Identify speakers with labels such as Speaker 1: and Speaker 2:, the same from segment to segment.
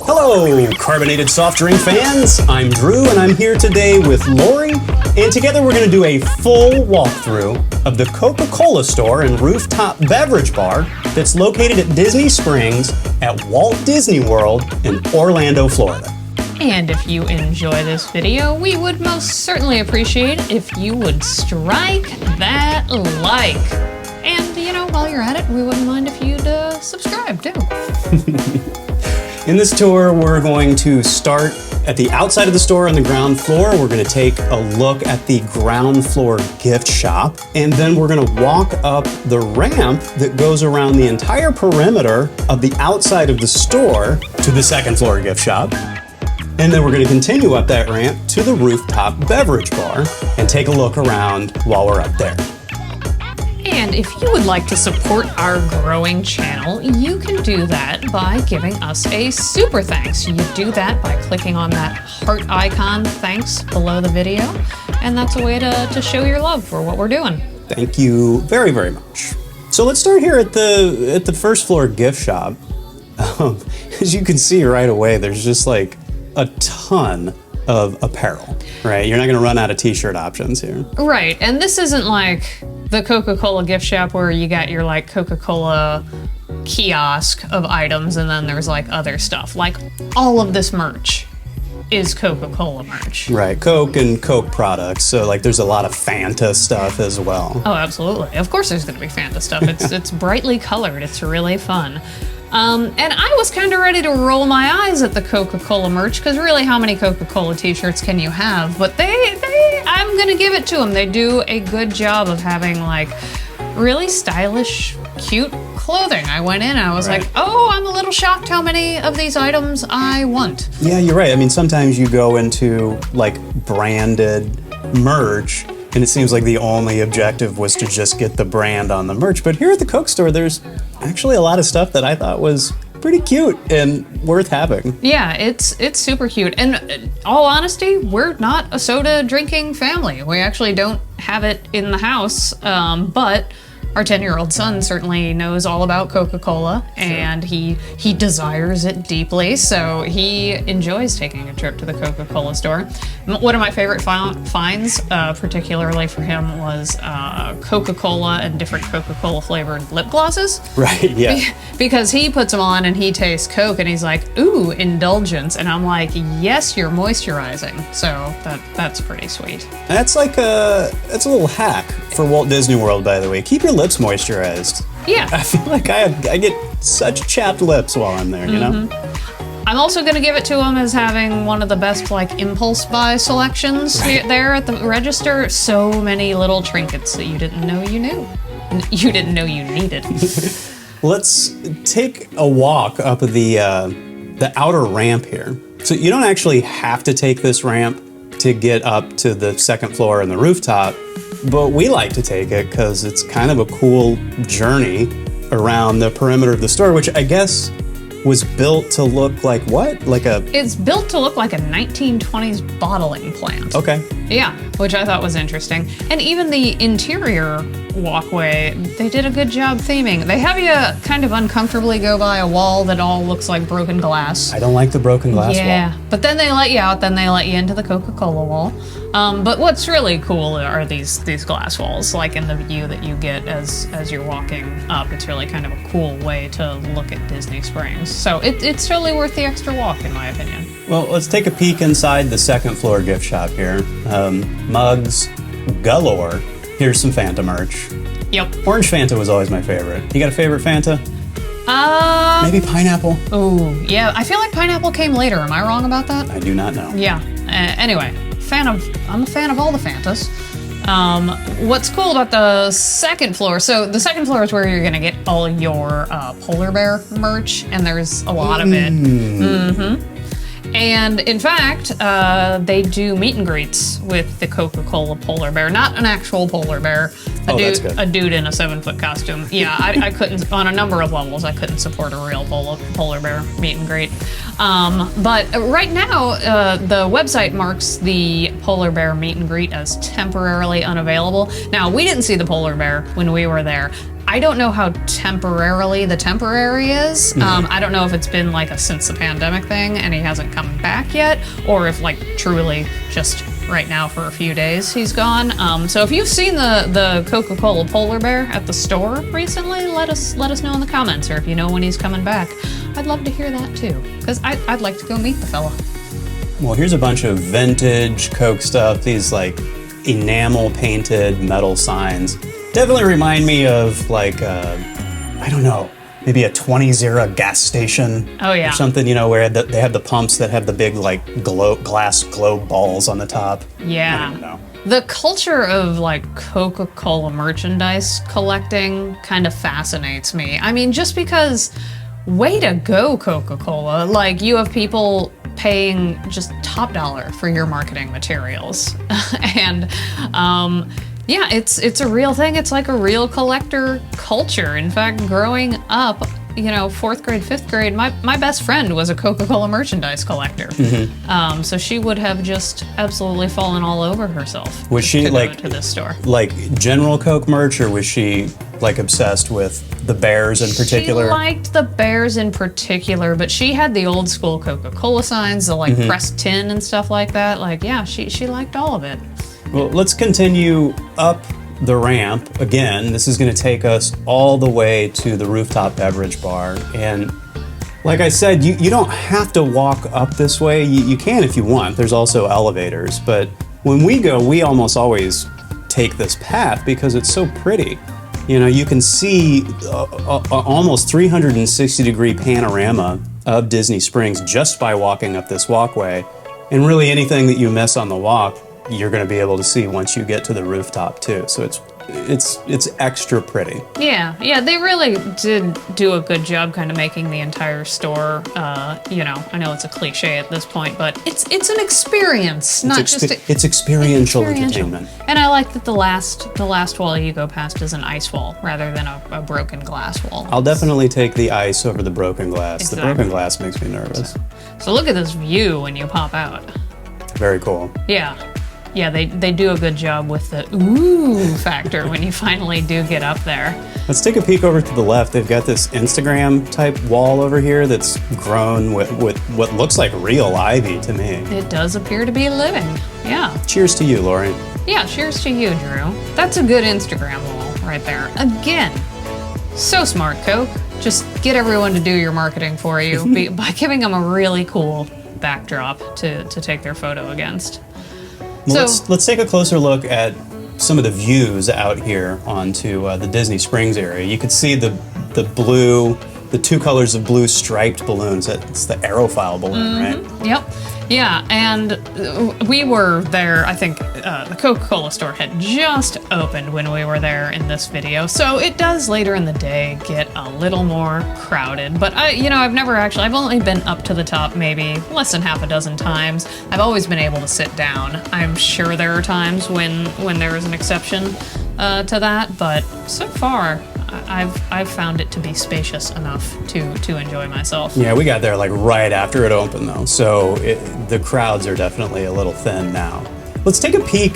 Speaker 1: Hello, carbonated soft drink fans. I'm Drew, and I'm here today with Lori, and together we're going to do a full walkthrough of the Coca-Cola Store and Rooftop Beverage Bar that's located at Disney Springs at Walt Disney World in Orlando, Florida.
Speaker 2: And if you enjoy this video, we would most certainly appreciate if you would strike that like. And, while you're at it, we wouldn't mind if you'd subscribe, too.
Speaker 1: In this tour, we're going to start at the outside of the store on the ground floor. We're going to take a look at the ground floor gift shop, and then we're going to walk up the ramp that goes around the entire perimeter of the outside of the store to the second floor gift shop. And then we're going to continue up that ramp to the Rooftop Beverage Bar and take a look around while we're up there.
Speaker 2: And if you would like to support our growing channel, you can do that by giving us a super thanks. You do that by clicking on that heart icon, thanks, below the video. And that's a way to show your love for what we're doing.
Speaker 1: Thank you very, very much. So let's start here at the first floor gift shop. As you can see right away, there's just like a ton of apparel, right? You're not gonna run out of t-shirt options here.
Speaker 2: Right, and this isn't like the Coca-Cola gift shop where you got your like Coca-Cola kiosk of items and then there's like other stuff. Like all of this merch is Coca-Cola merch.
Speaker 1: Right, Coke and Coke products. So like there's a lot of Fanta stuff as well.
Speaker 2: Oh, absolutely. Of course there's gonna be Fanta stuff. It's brightly colored, it's really fun. And I was kind of ready to roll my eyes at the Coca-Cola merch, because really how many Coca-Cola t-shirts can you have? But I'm gonna give it to them. They do a good job of having like really stylish, cute clothing. I went in and I was like, oh, I'm a little shocked how many of these items I want.
Speaker 1: Yeah, you're right. I mean, sometimes you go into like branded merch and it seems like the only objective was to just get the brand on the merch. But here at the Coke store, there's actually a lot of stuff that I thought was pretty cute and worth having.
Speaker 2: Yeah, it's super cute. And in all honesty, we're not a soda drinking family. We actually don't have it in the house, but our 10-year-old son certainly knows all about Coca-Cola, and he desires it deeply, so he enjoys taking a trip to the Coca-Cola store. One of my favorite finds, particularly for him, was Coca-Cola and different Coca-Cola flavored lip glosses.
Speaker 1: Right, yeah.
Speaker 2: Because he puts them on and he tastes Coke and he's like, ooh, indulgence. And I'm like, yes, you're moisturizing. So that's pretty sweet.
Speaker 1: That's like that's a little hack for Walt Disney World, by the way. Keep your lips moisturized.
Speaker 2: Yeah.
Speaker 1: I feel like I get such chapped lips while I'm there, you know?
Speaker 2: I'm also going to give it to him as having one of the best like impulse buy selections there at the register. So many little trinkets that you didn't know you knew. You didn't know you needed.
Speaker 1: Let's take a walk up the outer ramp here. So you don't actually have to take this ramp to get up to the second floor and the rooftop, but we like to take it because it's kind of a cool journey around the perimeter of the store, which I guess was built to look like what? It's
Speaker 2: built to look like a 1920s bottling plant.
Speaker 1: Okay.
Speaker 2: Yeah, which I thought was interesting. And even the interior walkway, they did a good job theming. They have you kind of uncomfortably go by a wall that all looks like broken glass.
Speaker 1: I don't like the broken glass wall.
Speaker 2: Yeah, but then they let you out, then they let you into the Coca-Cola wall. But what's really cool are these glass walls, like in the view that you get as you're walking up. It's really kind of a cool way to look at Disney Springs. So it's totally worth the extra walk, in my opinion.
Speaker 1: Well, let's take a peek inside the second floor gift shop here. Mugs galore. Here's some Fanta merch.
Speaker 2: Yep.
Speaker 1: Orange Fanta was always my favorite. You got a favorite Fanta? Maybe pineapple?
Speaker 2: Oh, yeah. I feel like pineapple came later. Am I wrong about that?
Speaker 1: I do not know.
Speaker 2: Yeah. Anyway, I'm a fan of all the Fantas. What's cool about the second floor, so the second floor is where you're gonna get all your polar bear merch, and there's a lot of it. And in fact, they do meet and greets with the Coca-Cola polar bear, not an actual polar bear, a dude in a 7-foot costume. Yeah, I couldn't, on a number of levels, I couldn't support a real polar bear meet and greet. But right now, the website marks the polar bear meet and greet as temporarily unavailable. Now, we didn't see the polar bear when we were there. I don't know how temporarily the temporary is. I don't know if it's been like a since the pandemic thing and he hasn't come back yet, or if like truly just right now for a few days he's gone. So if you've seen the Coca-Cola polar bear at the store recently, let us know in the comments, or if you know when he's coming back. I'd love to hear that too, because I'd like to go meet the fella.
Speaker 1: Well, here's a bunch of vintage Coke stuff. These like enamel painted metal signs definitely remind me of like I don't know, maybe a 20s era gas station.
Speaker 2: Oh yeah,
Speaker 1: or something, you know, where they have the pumps that have the big like glass globe balls on the top.
Speaker 2: Yeah.
Speaker 1: I don't know.
Speaker 2: The culture of like Coca-Cola merchandise collecting kind of fascinates me. I mean, just because, way to go, Coca-Cola. Like, you have people paying just top dollar for your marketing materials. And yeah, it's a real thing. It's like a real collector culture. In fact, growing up, you know, 4th grade, 5th grade, my best friend was a Coca-Cola merchandise collector. So she would have just absolutely fallen all over herself.
Speaker 1: Was she
Speaker 2: to
Speaker 1: like
Speaker 2: go to this store?
Speaker 1: Like general Coke merch, or was she like obsessed with the bears in particular?
Speaker 2: She liked the bears in particular, but she had the old school Coca-Cola signs, the like pressed tin and stuff like that. Like, yeah, she liked all of it.
Speaker 1: Well, let's continue up the ramp again. This is going to take us all the way to the rooftop beverage bar. And like I said, you don't have to walk up this way. You can if you want. There's also elevators. But when we go, we almost always take this path because it's so pretty. You know, you can see almost 360-degree panorama of Disney Springs just by walking up this walkway. And really anything that you miss on the walk, you're going to be able to see once you get to the rooftop too. So it's extra pretty.
Speaker 2: Yeah, they really did do a good job kind of making the entire store, you know, I know it's a cliche at this point, but it's an experience,
Speaker 1: It's experiential entertainment.
Speaker 2: And I like that the last wall you go past is an ice wall rather than a broken glass wall.
Speaker 1: I'll definitely take the ice over the broken glass.
Speaker 2: Exactly.
Speaker 1: The broken glass makes me nervous.
Speaker 2: So look at this view when you pop out.
Speaker 1: Very cool.
Speaker 2: Yeah, they do a good job with the ooh factor when you finally do get up there.
Speaker 1: Let's take a peek over to the left. They've got this Instagram type wall over here that's grown with what looks like real ivy to me.
Speaker 2: It does appear to be living, yeah.
Speaker 1: Cheers to you, Lori.
Speaker 2: Yeah, cheers to you, Drew. That's a good Instagram wall right there. Again, so smart, Coke. Just get everyone to do your marketing for you by giving them a really cool backdrop to take their photo against.
Speaker 1: Well, let's take a closer look at some of the views out here onto the Disney Springs area. You can see the blue, the two colors of blue striped balloons. It's the aerofoil balloon, right?
Speaker 2: Yep. Yeah, and we were there, I think the Coca-Cola store had just opened when we were there in this video, so it does later in the day get a little more crowded. But I've only been up to the top maybe less than half a dozen times. I've always been able to sit down. I'm sure there are times when there is an exception to that, but so far I've found it to be spacious enough to enjoy myself.
Speaker 1: Yeah, we got there like right after it opened though, so the crowds are definitely a little thin now. Let's take a peek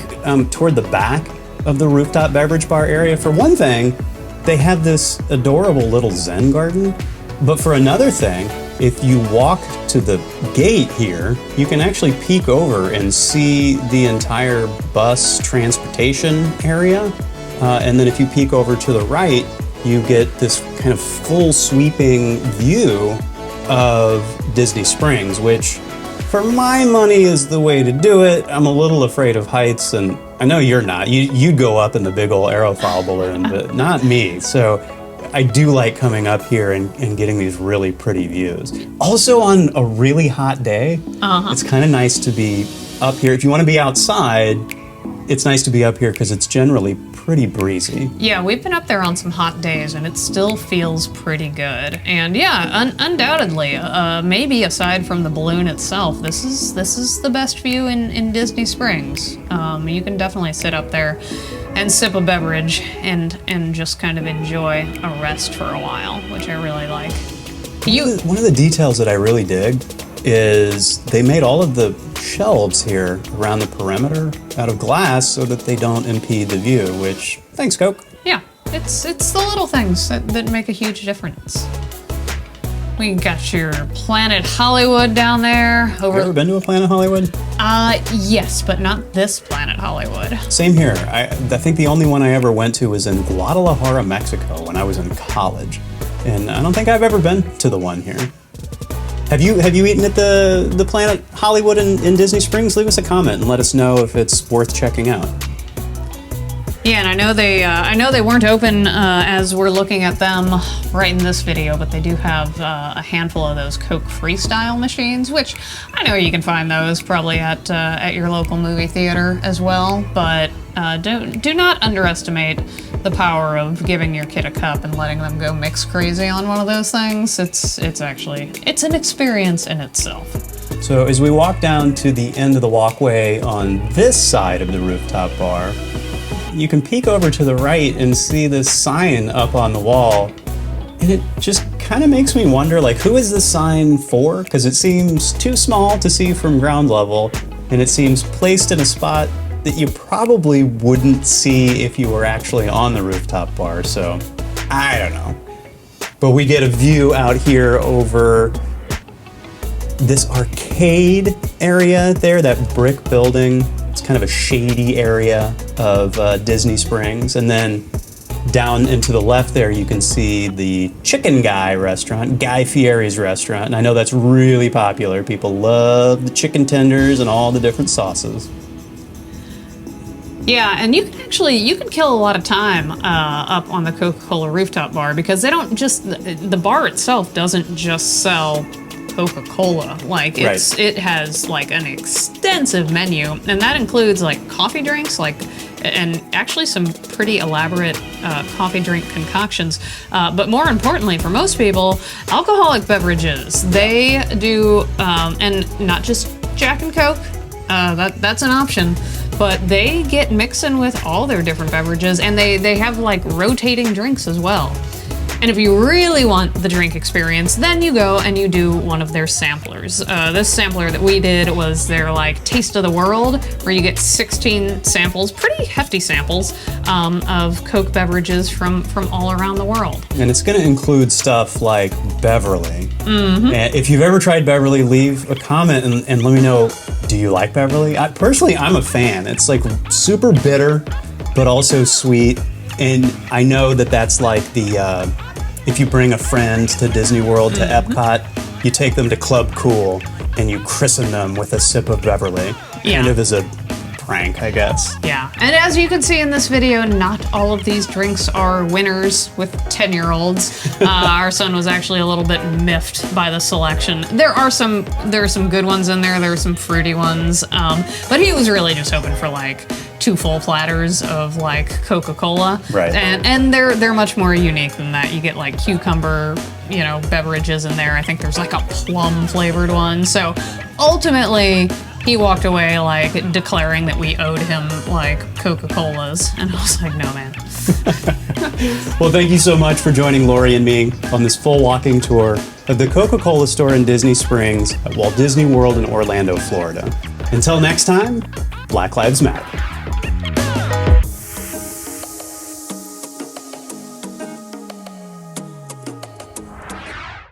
Speaker 1: toward the back of the rooftop beverage bar area. For one thing, they have this adorable little Zen garden, but for another thing, if you walk to the gate here, you can actually peek over and see the entire bus transportation area. And then if you peek over to the right, you get this kind of full sweeping view of Disney Springs, which for my money is the way to do it. I'm a little afraid of heights, and I know you're not. You'd go up in the big old aerofoil balloon, but not me. So I do like coming up here and getting these really pretty views. Also on a really hot day, it's kind of nice to be up here. If you want to be outside, it's nice to be up here because it's generally pretty breezy.
Speaker 2: Yeah, we've been up there on some hot days and it still feels pretty good. And yeah, undoubtedly, maybe aside from the balloon itself, this is the best view in Disney Springs. You can definitely sit up there and sip a beverage and just kind of enjoy a rest for a while, which I really like.
Speaker 1: One of the details that I really dig is they made all of the shelves here around the perimeter out of glass so that they don't impede the view, which, thanks, Coke.
Speaker 2: Yeah, It's the little things that make a huge difference. We got your Planet Hollywood down there.
Speaker 1: Have you ever been to a Planet Hollywood?
Speaker 2: Yes, but not this Planet Hollywood.
Speaker 1: Same here. I think the only one I ever went to was in Guadalajara, Mexico, when I was in college. And I don't think I've ever been to the one here. Have you eaten at the Planet Hollywood in Disney Springs? Leave us a comment and let us know if it's worth checking out.
Speaker 2: Yeah, and I know they weren't open as we're looking at them right in this video, but they do have a handful of those Coke Freestyle machines, which I know you can find those probably at your local movie theater as well. But do not underestimate the power of giving your kid a cup and letting them go mix crazy on one of those things. It's an experience in itself.
Speaker 1: So as we walk down to the end of the walkway on this side of the rooftop bar, you can peek over to the right and see this sign up on the wall. And it just kind of makes me wonder, like, who is this sign for? Because it seems too small to see from ground level, and it seems placed in a spot that you probably wouldn't see if you were actually on the rooftop bar. So, I don't know. But we get a view out here over this arcade area there, that brick building. It's kind of a shady area of Disney Springs. And then down into the left there, you can see the Chicken Guy restaurant, Guy Fieri's restaurant. And I know that's really popular. People love the chicken tenders and all the different sauces.
Speaker 2: Yeah, and you can kill a lot of time up on the Coca-Cola Rooftop Bar, because they don't just, the bar itself doesn't just sell Coca-Cola. Like, it has like an extensive menu, and that includes like coffee drinks, and actually some pretty elaborate coffee drink concoctions. But more importantly, for most people, alcoholic beverages. They do, and not just Jack and Coke. That's an option. But they get mixing with all their different beverages, and they have like rotating drinks as well. And if you really want the drink experience, then you go and you do one of their samplers. This sampler that we did was their like Taste of the World, where you get 16 samples, pretty hefty samples, of Coke beverages from all around the world.
Speaker 1: And it's gonna include stuff like Beverly. Mm-hmm. And if you've ever tried Beverly, leave a comment and let me know, do you like Beverly? Personally, I'm a fan. It's like super bitter, but also sweet. And I know that's like the, if you bring a friend to Disney World, to Epcot, you take them to Club Cool and you christen them with a sip of Beverly.
Speaker 2: Yeah.
Speaker 1: Kind of as a prank, I guess.
Speaker 2: Yeah, and as you can see in this video, not all of these drinks are winners with 10-year-olds. Our son was actually a little bit miffed by the selection. There are some good ones in there. There are some fruity ones, but he was really just hoping for like 2 full platters of like Coca-Cola.
Speaker 1: Right.
Speaker 2: And they're much more unique than that. You get like cucumber, beverages in there. I think there's like a plum flavored one. So ultimately, he walked away like declaring that we owed him like Coca-Colas. And I was like, no, man.
Speaker 1: Well, thank you so much for joining Lori and me on this full walking tour of the Coca-Cola Store in Disney Springs at Walt Disney World in Orlando, Florida. Until next time, Black Lives Matter.